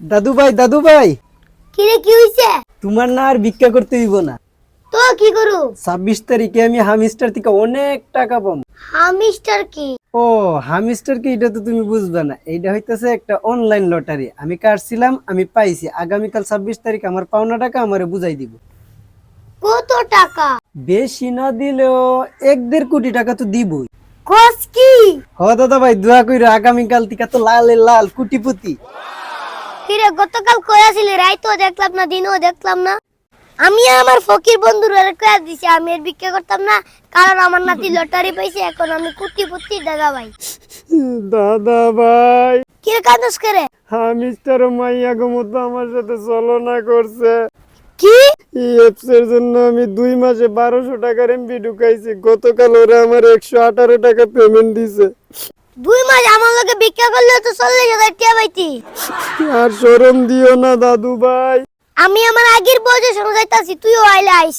দাদু ভাই কি রে, কি হইছে? তোমার না আর ভিক্ষা করতে হইব না। তো কি করু? 26 তারিখে আমি হামিস্টার থেকে অনেক টাকা পাবো। হামিস্টার কি? ও, হামিস্টার কি? এটা তো তুমি বুঝবে না। এইটা হইতেছে একটা অনলাইন লটারি। আমি কাটছিলাম, আমি পাইছি। আগামীকাল 26 তারিখ আমার পাওনা টাকা আমারে বুঝাই দিব। কত টাকা? বেশি না দিলেও 1-1.5 কোটি টাকা তো দিবই। কস কি? দাদা ভাই দোয়া কইরো, আগামীকাল থেকে তো লালে লাল কুটিপতি। কি রে, গতকাল কই আছিলি? রাইতো দেখলাম না, দিনও দেখলাম না। আমি আমার ফকির বন্ধুরা কয়ে দিছি আমি আর ভিক্ষা করতাম না, কারণ আমার নাতি লটারি পাইছে, এখন আমি কোটিপতি দাদা ভাই। দাদা ভাই, কি রে কাঁদস করে? হামিস্টার মাইয়া গো মতো আমার সাথে ছলনা করছে। কি? এই অ্যাপস এর জন্য আমি 2 মাসে 1200 টাকার এমবি ঢুকাইছি। গতকাল ওরা আমার 118 টাকা পেমেন্ট দিছে। 2 মাস আমার লগে ভিক্ষা করলে তো 40,000 টাকা পাইতি। আর শরম দিও না দাদু ভাই। আমি আমার আগের বয়সে শোনা যাইতাছি, তুইও আইলে আইস।